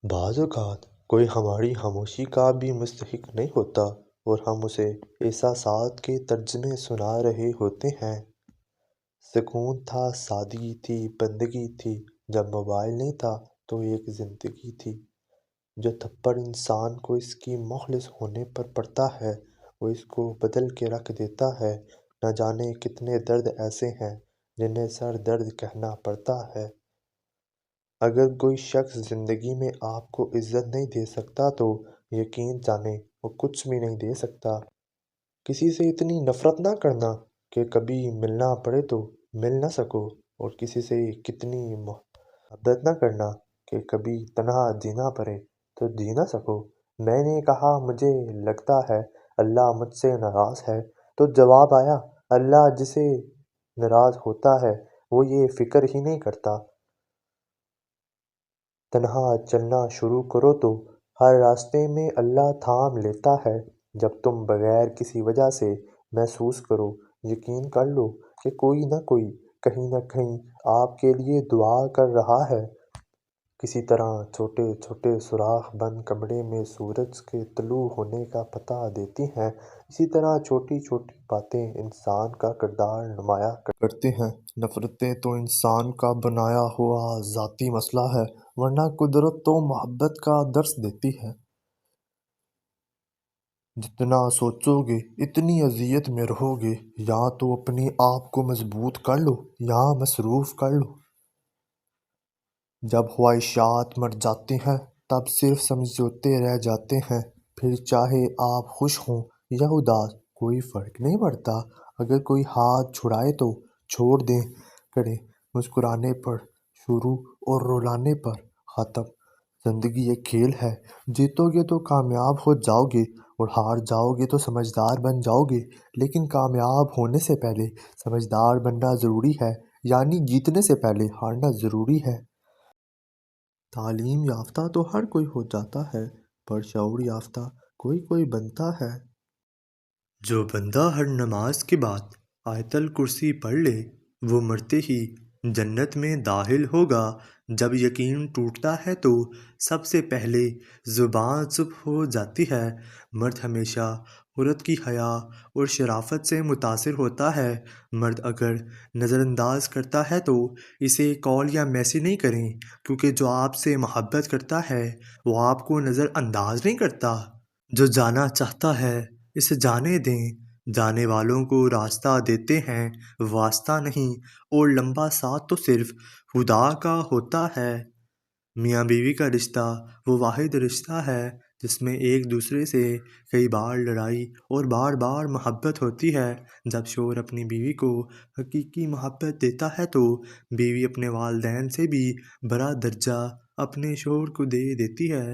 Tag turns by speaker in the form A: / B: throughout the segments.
A: بعض اوقات کوئی ہماری خاموشی کا بھی مستحق نہیں ہوتا اور ہم اسے احساسات کے ترجمے سنا رہے ہوتے ہیں۔ سکون تھا، سادگی تھی، بندگی تھی۔ جب موبائل نہیں تھا تو ایک زندگی تھی۔ جو تھپڑ انسان کو اس کی مخلص ہونے پر پڑتا ہے وہ اس کو بدل کے رکھ دیتا ہے۔ نہ جانے کتنے درد ایسے ہیں جنہیں سر درد کہنا پڑتا ہے۔ اگر کوئی شخص زندگی میں آپ کو عزت نہیں دے سکتا تو یقین جانیں وہ کچھ بھی نہیں دے سکتا۔ کسی سے اتنی نفرت نہ کرنا کہ کبھی ملنا پڑے تو مل نہ سکو، اور کسی سے کتنی محبت نہ کرنا کہ کبھی تنہا جینا پڑے تو جی نہ سکو۔ میں نے کہا مجھے لگتا ہے اللہ مجھ سے ناراض ہے، تو جواب آیا اللہ جس سے ناراض ہوتا ہے وہ یہ فکر ہی نہیں کرتا۔ تنہا چلنا شروع کرو تو ہر راستے میں اللہ تھام لیتا ہے۔ جب تم بغیر کسی وجہ سے محسوس کرو، یقین کر لو کہ کوئی نہ کوئی کہیں نہ کہیں آپ کے لیے دعا کر رہا ہے۔ کسی طرح چھوٹے چھوٹے سوراخ بند کمرے میں سورج کے طلوع ہونے کا پتہ دیتی ہیں، اسی طرح چھوٹی چھوٹی باتیں انسان کا کردار نمایاں کرتے ہیں۔ نفرتیں تو انسان کا بنایا ہوا ذاتی مسئلہ ہے، ورنہ قدرت تو محبت کا درس دیتی ہے۔ جتنا سوچو گے اتنی اذیت میں رہو گے۔ یا تو اپنے آپ کو مضبوط کر لو یا مصروف کر لو۔ جب خواہشات مر جاتی ہیں تب صرف سمجھوتے رہ جاتے ہیں۔ پھر چاہے آپ خوش ہوں یا اداس کوئی فرق نہیں پڑتا۔ اگر کوئی ہاتھ چھڑائے تو چھوڑ دیں کریں، مسکرانے پر شروع اور رلانے پر ختم۔ زندگی ایک کھیل ہے، جیتو گے تو کامیاب ہو جاؤ گے اور ہار جاؤ گے تو سمجھدار بن جاؤ گے، لیکن کامیاب ہونے سے پہلے سمجھدار بننا ضروری ہے، یعنی جیتنے سے پہلے ہارنا ضروری ہے۔ تعلیم یافتہ تو ہر کوئی ہو جاتا ہے، پر شعور یافتہ کوئی کوئی بنتا ہے۔ جو بندہ ہر نماز کے بعد آیت الکرسی پڑھ لے وہ مرتے ہی جنت میں داخل ہوگا۔ جب یقین ٹوٹتا ہے تو سب سے پہلے زبان چپ ہو جاتی ہے۔ مرد ہمیشہ عورت کی حیا اور شرافت سے متاثر ہوتا ہے۔ مرد اگر نظر انداز کرتا ہے تو اسے کال یا میسج نہیں کریں، کیونکہ جو آپ سے محبت کرتا ہے وہ آپ کو نظر انداز نہیں کرتا۔ جو جانا چاہتا ہے اسے جانے دیں۔ جانے والوں کو راستہ دیتے ہیں، واسطہ نہیں، اور لمبا ساتھ تو صرف خدا کا ہوتا ہے۔ میاں بیوی کا رشتہ وہ واحد رشتہ ہے جس میں ایک دوسرے سے کئی بار لڑائی اور بار بار محبت ہوتی ہے۔ جب شوہر اپنی بیوی کو حقیقی محبت دیتا ہے تو بیوی اپنے والدین سے بھی بڑا درجہ اپنے شوہر کو دے دیتی ہے۔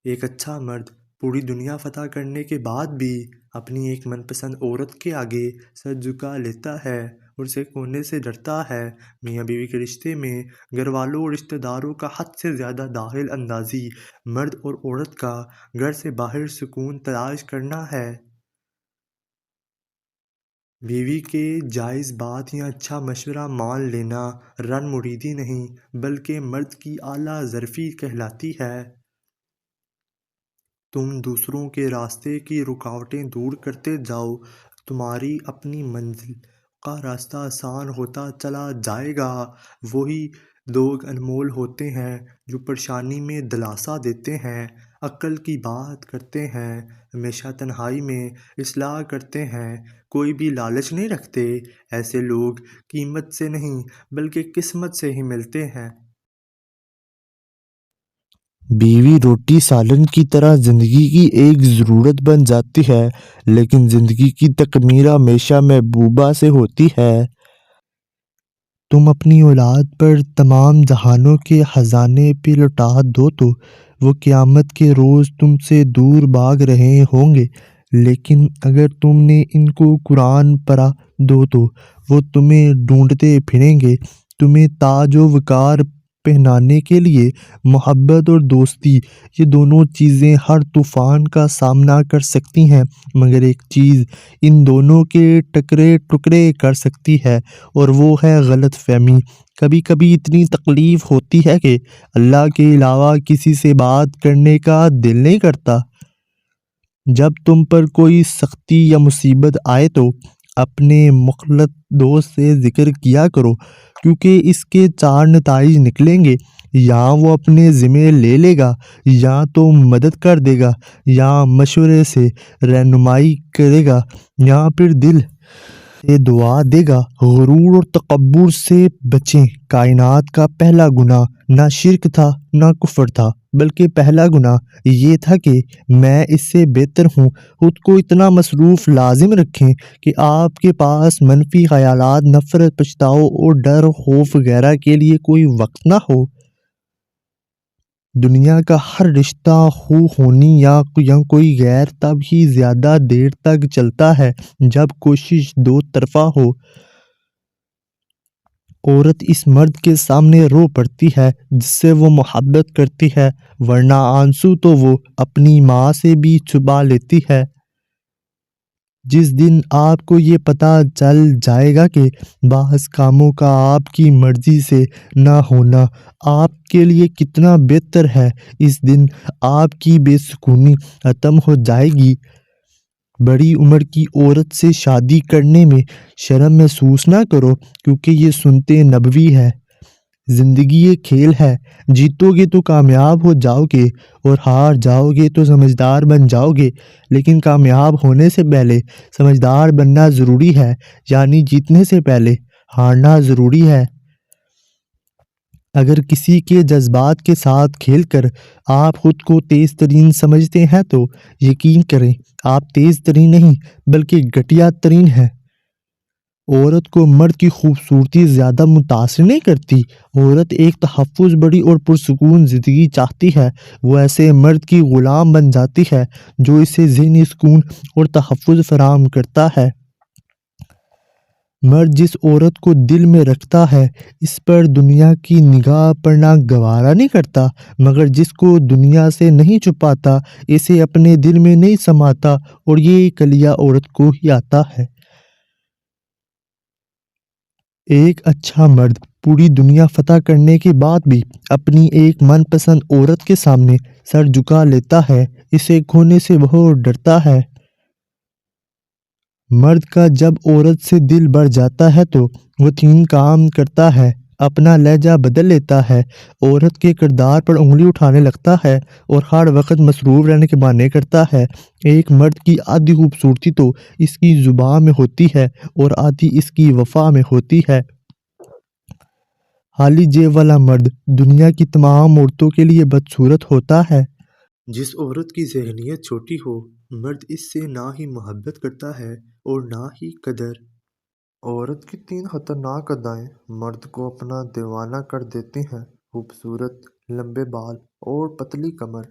A: ایک اچھا مرد پوری دنیا فتح کرنے کے بعد بھی اپنی ایک من پسند عورت کے آگے سر جھکا لیتا ہے اور اسے کھونے سے ڈرتا ہے۔ میاں بیوی کے رشتے میں گھر والوں اور رشتہ داروں کا حد سے زیادہ دخل اندازی مرد اور عورت کا گھر سے باہر سکون تلاش کرنا ہے۔ بیوی کے جائز بات یا اچھا مشورہ مان لینا رن مریدی نہیں بلکہ مرد کی اعلیٰ ظرفی کہلاتی ہے۔ تم دوسروں کے راستے کی رکاوٹیں دور کرتے جاؤ، تمہاری اپنی منزل کا راستہ آسان ہوتا چلا جائے گا۔ وہی لوگ انمول ہوتے ہیں جو پریشانی میں دلاسا دیتے ہیں، عقل کی بات کرتے ہیں، ہمیشہ تنہائی میں اصلاح کرتے ہیں، کوئی بھی لالچ نہیں رکھتے۔ ایسے لوگ قیمت سے نہیں بلکہ قسمت سے ہی ملتے ہیں۔ بیوی روٹی سالن کی طرح زندگی کی ایک ضرورت بن جاتی ہے، لیکن زندگی کی تکمیل ہمیشہ محبوبہ سے ہوتی ہے۔ تم اپنی اولاد پر تمام جہانوں کے خزانے پہ لٹا دو تو وہ قیامت کے روز تم سے دور بھاگ رہے ہوں گے، لیکن اگر تم نے ان کو قرآن پڑھا دو تو وہ تمہیں ڈھونڈتے پھریں گے۔ تمہیں تاج و وقار پہنانے کے لیے محبت اور دوستی، یہ دونوں چیزیں ہر طوفان کا سامنا کر سکتی ہیں، مگر ایک چیز ان دونوں کے ٹکڑے ٹکڑے کر سکتی ہے اور وہ ہے غلط فہمی۔ کبھی کبھی اتنی تکلیف ہوتی ہے کہ اللہ کے علاوہ کسی سے بات کرنے کا دل نہیں کرتا۔ جب تم پر کوئی سختی یا مصیبت آئے تو اپنے مخلص دوست سے ذکر کیا کرو، کیونکہ اس کے 4 نتائج نکلیں گے: یا وہ اپنے ذمہ لے لے گا، یا تو مدد کر دے گا، یا مشورے سے رہنمائی کرے گا، یا پھر دل سے دعا دے گا۔ غرور اور تکبر سے بچیں۔ کائنات کا پہلا گناہ نہ شرک تھا نہ کفر تھا، بلکہ پہلا گناہ یہ تھا کہ میں اس سے بہتر ہوں۔ خود کو اتنا مصروف لازم رکھیں کہ آپ کے پاس منفی خیالات، نفرت، پچھتاؤ اور ڈر، خوف وغیرہ کے لیے کوئی وقت نہ ہو۔ دنیا کا ہر رشتہ، خونی یا کوئی غیر، تب ہی زیادہ دیر تک چلتا ہے جب کوشش دو طرفہ ہو۔ عورت اس مرد کے سامنے رو پڑتی ہے جس سے وہ محبت کرتی ہے، ورنہ آنسو تو وہ اپنی ماں سے بھی چھپا لیتی ہے۔ جس دن آپ کو یہ پتہ چل جائے گا کہ بعض کاموں کا آپ کی مرضی سے نہ ہونا آپ کے لیے کتنا بہتر ہے، اس دن آپ کی بے سکونی ختم ہو جائے گی۔ بڑی عمر کی عورت سے شادی کرنے میں شرم محسوس نہ کرو، کیونکہ یہ سنت نبوی ہے۔ زندگی ایک کھیل ہے، جیتو گے تو کامیاب ہو جاؤ گے اور ہار جاؤ گے تو سمجھدار بن جاؤ گے، لیکن کامیاب ہونے سے پہلے سمجھدار بننا ضروری ہے، یعنی جیتنے سے پہلے ہارنا ضروری ہے۔ اگر کسی کے جذبات کے ساتھ کھیل کر آپ خود کو تیز ترین سمجھتے ہیں تو یقین کریں آپ تیز ترین نہیں بلکہ گھٹیا ترین ہیں۔ عورت کو مرد کی خوبصورتی زیادہ متاثر نہیں کرتی۔ عورت ایک تحفظ بڑی اور پرسکون زندگی چاہتی ہے۔ وہ ایسے مرد کی غلام بن جاتی ہے جو اسے ذہنی سکون اور تحفظ فراہم کرتا ہے۔ مرد جس عورت کو دل میں رکھتا ہے اس پر دنیا کی نگاہ پڑنا گوارا نہیں کرتا، مگر جس کو دنیا سے نہیں چھپاتا، اسے اپنے دل میں نہیں سماتا، اور یہ کلیا عورت کو ہی آتا ہے۔ ایک اچھا مرد پوری دنیا فتح کرنے کے بعد بھی اپنی ایک من پسند عورت کے سامنے سر جھکا لیتا ہے، اسے کھونے سے بہت ڈرتا ہے۔ مرد کا جب عورت سے دل بڑھ جاتا ہے تو وہ 3 کام کرتا ہے: اپنا لہجہ بدل لیتا ہے، عورت کے کردار پر انگلی اٹھانے لگتا ہے، اور ہر وقت مصروف رہنے کے بہانے کرتا ہے۔ ایک مرد کی آدھی خوبصورتی تو اس کی زبان میں ہوتی ہے اور آدھی اس کی وفا میں ہوتی ہے۔ خالی جیب والا مرد دنیا کی تمام عورتوں کے لیے بدصورت ہوتا ہے۔ جس عورت کی ذہنیت چھوٹی ہو، مرد اس سے نہ ہی محبت کرتا ہے اور نہ ہی قدر۔ عورت کی 3 خطرناک ادائیں مرد کو اپنا دیوانہ کر دیتی ہیں: خوبصورت، لمبے بال اور پتلی کمر۔